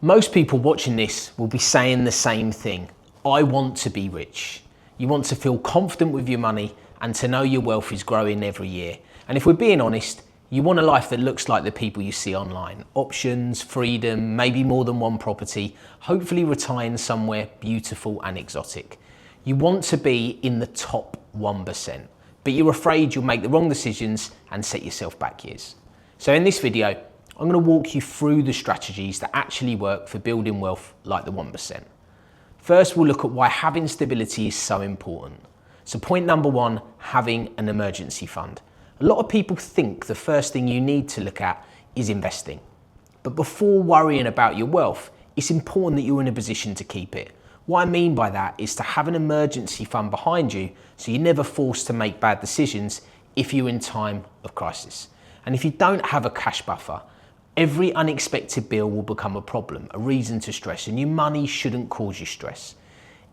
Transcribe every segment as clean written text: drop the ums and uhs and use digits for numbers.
Most people watching this will be saying the same thing. I want to be rich. You want to feel confident with your money and to know your wealth is growing every year. And if we're being honest, you want a life that looks like the people you see online. Options, freedom, maybe more than one property, hopefully retiring somewhere beautiful and exotic. You want to be in the top 1%, but you're afraid you'll make the wrong decisions and set yourself back years. So in this video, I'm going to walk you through the strategies that actually work for building wealth like the 1%. First, we'll look at why having stability is so important. So point number one, having an emergency fund. A lot of people think the first thing you need to look at is investing. But before worrying about your wealth, it's important that you're in a position to keep it. What I mean by that is to have an emergency fund behind you so you're never forced to make bad decisions if you're in time of crisis. And if you don't have a cash buffer, every unexpected bill will become a problem, a reason to stress, and your money shouldn't cause you stress.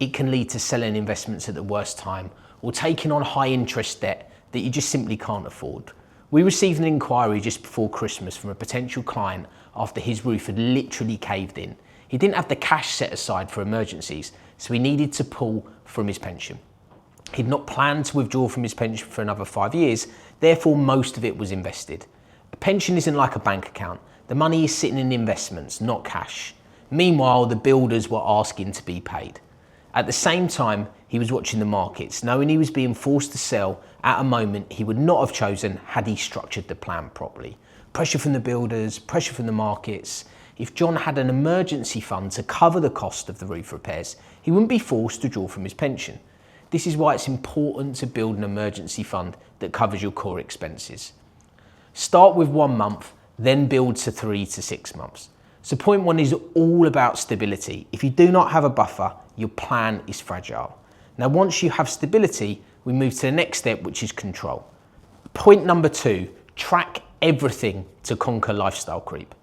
It can lead to selling investments at the worst time or taking on high interest debt that you just simply can't afford. We received an inquiry just before Christmas from a potential client after his roof had literally caved in. He didn't have the cash set aside for emergencies, so he needed to pull from his pension. He'd not planned to withdraw from his pension for another 5 years, therefore most of it was invested. A pension isn't like a bank account. The money is sitting in investments, not cash. Meanwhile, the builders were asking to be paid. At the same time, he was watching the markets, knowing he was being forced to sell at a moment he would not have chosen had he structured the plan properly. Pressure from the builders, pressure from the markets. If John had an emergency fund to cover the cost of the roof repairs, he wouldn't be forced to draw from his pension. This is why it's important to build an emergency fund that covers your core expenses. Start with 1 month, then build to 3 to 6 months. So point one is all about stability. If you do not have a buffer, your plan is fragile. Now, once you have stability, we move to the next step, which is control. Point number two, track everything to conquer lifestyle creep.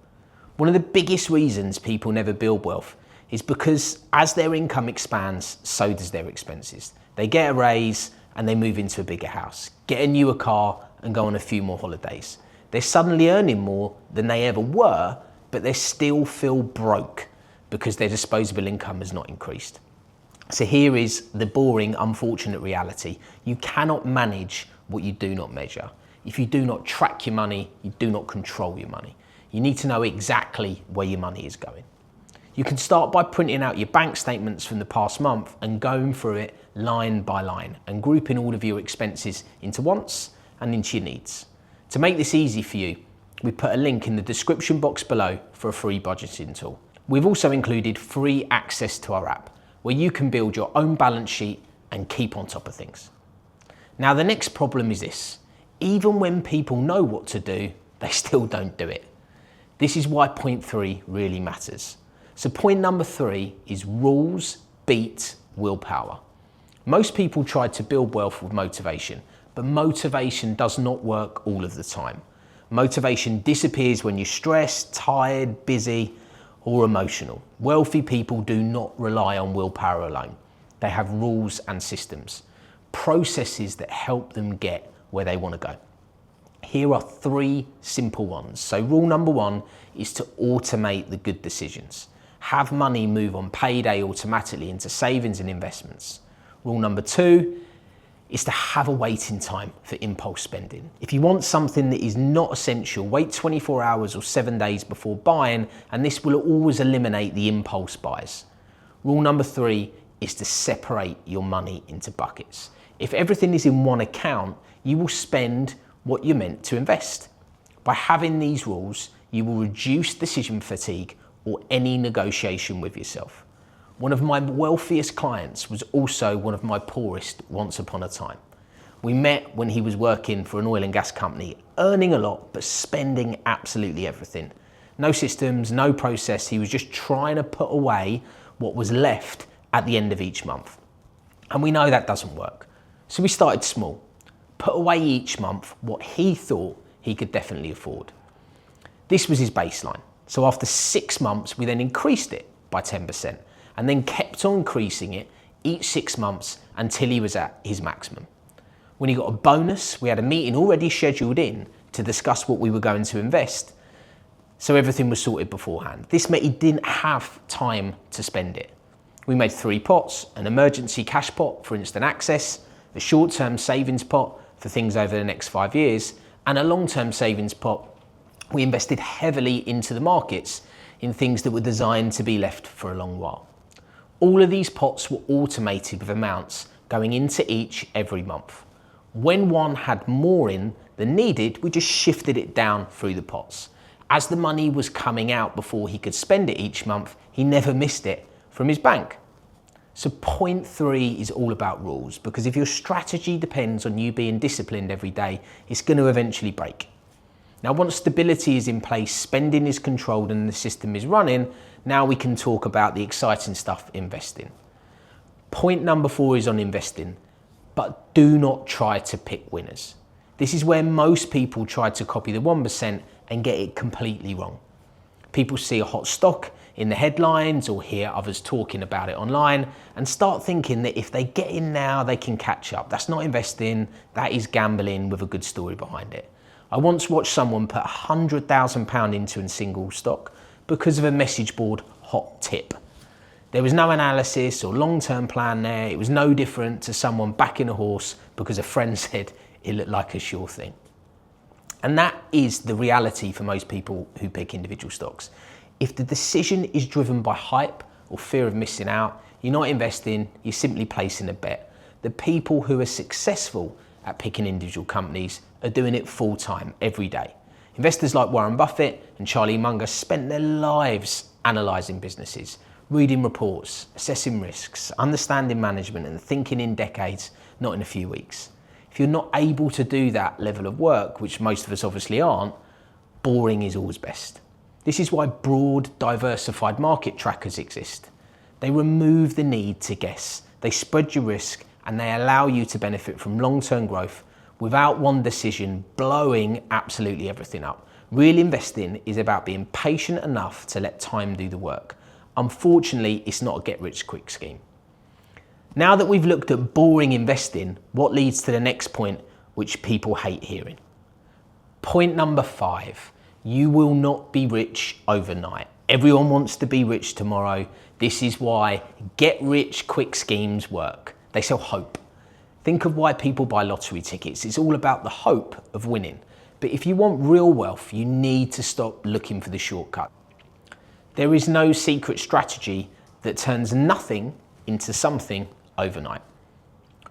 One of the biggest reasons people never build wealth is because as their income expands, so does their expenses. They get a raise and they move into a bigger house, get a newer car and go on a few more holidays. They're suddenly earning more than they ever were, but they still feel broke because their disposable income has not increased. So here is the boring, unfortunate reality. You cannot manage what you do not measure. If you do not track your money, you do not control your money. You need to know exactly where your money is going. You can start by printing out your bank statements from the past month and going through it line by line and grouping all of your expenses into wants and into your needs. To make this easy for you, we put a link in the description box below for a free budgeting tool. We've also included free access to our app, where you can build your own balance sheet and keep on top of things. Now, the next problem is this. Even when people know what to do, they still don't do it. This is why point three really matters. So point number three is rules beat willpower. Most people try to build wealth with motivation, but motivation does not work all of the time. Motivation disappears when you're stressed, tired, busy, or emotional. Wealthy people do not rely on willpower alone. They have rules and systems, processes that help them get where they want to go. Here are 3 simple ones. So rule number 1 is to automate the good decisions. Have money move on payday automatically into savings and investments. Rule number 2 is to have a waiting time for impulse spending. If you want something that is not essential, wait 24 hours or 7 days before buying, and this will always eliminate the impulse buys. Rule number 3 is to separate your money into buckets. If everything is in one account, you will spend what you're meant to invest. By having these rules, you will reduce decision fatigue or any negotiation with yourself. One of my wealthiest clients was also one of my poorest once upon a time. We met when he was working for an oil and gas company, earning a lot, but spending absolutely everything. No systems, no process. He was just trying to put away what was left at the end of each month. And we know that doesn't work. So we started small, put away each month what he thought he could definitely afford. This was his baseline. So after 6 months, we then increased it by 10%. And then kept on increasing it each 6 months until he was at his maximum. When he got a bonus, we had a meeting already scheduled in to discuss what we were going to invest. so everything was sorted beforehand. This meant he didn't have time to spend it. We made 3 pots: an emergency cash pot for instant access, a short-term savings pot for things over the next 5 years, and a long-term savings pot. We invested heavily into the markets in things that were designed to be left for a long while. All of these pots were automated with amounts going into each every month. When one had more in than needed, we just shifted it down through the pots. As the money was coming out before he could spend it each month, he never missed it from his bank. So point 3 is all about rules, because if your strategy depends on you being disciplined every day, it's going to eventually break. Now, once stability is in place, spending is controlled and the system is running, now we can talk about the exciting stuff, investing. Point number 4 is on investing, but do not try to pick winners. This is where most people try to copy the 1% and get it completely wrong. People see a hot stock in the headlines or hear others talking about it online and start thinking that if they get in now, they can catch up. That's not investing, that is gambling with a good story behind it. I once watched someone put £100,000 into a single stock because of a message board hot tip. There was no analysis or long-term plan there. It was no different to someone backing a horse because a friend said it looked like a sure thing. And that is the reality for most people who pick individual stocks. If the decision is driven by hype or fear of missing out, you're not investing, you're simply placing a bet. The people who are successful at picking individual companies are doing it full time, every day. Investors like Warren Buffett and Charlie Munger spent their lives analysing businesses, reading reports, assessing risks, understanding management and thinking in decades, not in a few weeks. If you're not able to do that level of work, which most of us obviously aren't, boring is always best. This is why broad, diversified market trackers exist. They remove the need to guess. They spread your risk and they allow you to benefit from long-term growth without one decision blowing absolutely everything up. Real investing is about being patient enough to let time do the work. Unfortunately, it's not a get-rich-quick scheme. Now that we've looked at boring investing, what leads to the next point, which people hate hearing? Point number 5, you will not be rich overnight. Everyone wants to be rich tomorrow. This is why get-rich-quick schemes work. They sell hope. Think of why people buy lottery tickets. It's all about the hope of winning. But if you want real wealth, you need to stop looking for the shortcut. There is no secret strategy that turns nothing into something overnight.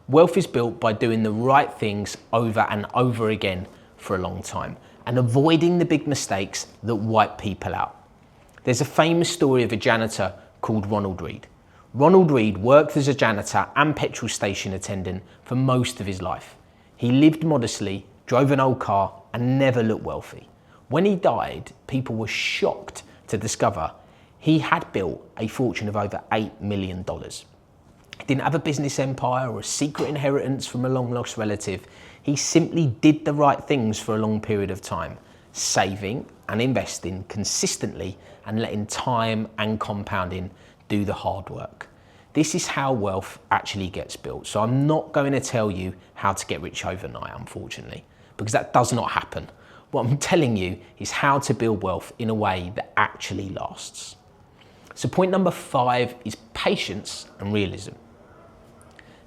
Wealth is built by doing the right things over and over again for a long time and avoiding the big mistakes that wipe people out. There's a famous story of a janitor called Ronald Reed. Ronald Reed worked as a janitor and petrol station attendant for most of his life. He lived modestly, drove an old car, and never looked wealthy. When he died, people were shocked to discover he had built a fortune of over $8 million. He didn't have a business empire or a secret inheritance from a long-lost relative. He simply did the right things for a long period of time, saving and investing consistently and letting time and compounding do the hard work. This is how wealth actually gets built. So I'm not going to tell you how to get rich overnight, unfortunately, because that does not happen. What I'm telling you is how to build wealth in a way that actually lasts. So point number 5 is patience and realism.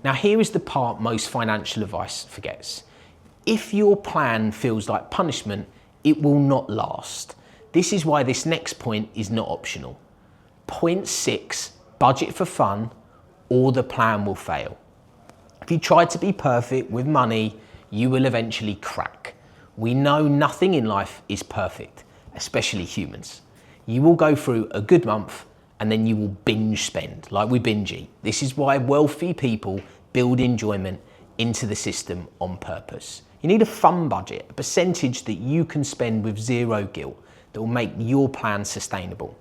Now here is the part most financial advice forgets. If your plan feels like punishment, it will not last. This is why this next point is not optional. Point 6, budget for fun or the plan will fail. If you try to be perfect with money, you will eventually crack. We know nothing in life is perfect, especially humans. You will go through a good month and then you will binge spend, like we binge eat. This is why wealthy people build enjoyment into the system on purpose. You need a fun budget, a percentage that you can spend with zero guilt that will make your plan sustainable.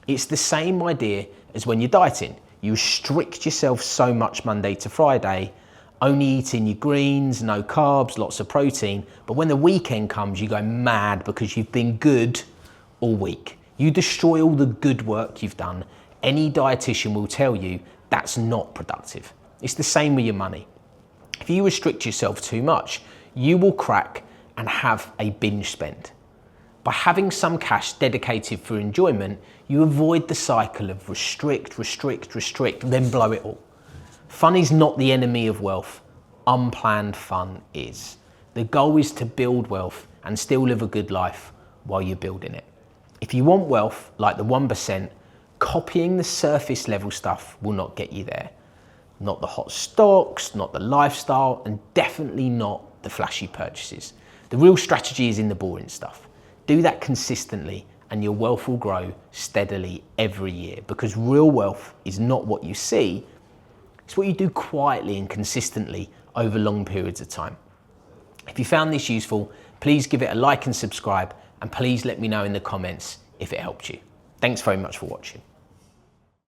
It's the same idea as when you're dieting. You restrict yourself so much Monday to Friday, only eating your greens, no carbs, lots of protein. But when the weekend comes, you go mad because you've been good all week. You destroy all the good work you've done. Any dietitian will tell you that's not productive. It's the same with your money. If you restrict yourself too much, you will crack and have a binge spend. By having some cash dedicated for enjoyment, you avoid the cycle of restrict, then blow it all. Fun is not the enemy of wealth. Unplanned fun is. The goal is to build wealth and still live a good life while you're building it. If you want wealth like the 1%, copying the surface level stuff will not get you there. Not the hot stocks, not the lifestyle, and definitely not the flashy purchases. The real strategy is in the boring stuff. Do that consistently and your wealth will grow steadily every year, because real wealth is not what you see, it's what you do quietly and consistently over long periods of time. If you found this useful, please give it a like and subscribe, and please let me know in the comments if it helped you. Thanks very much for watching.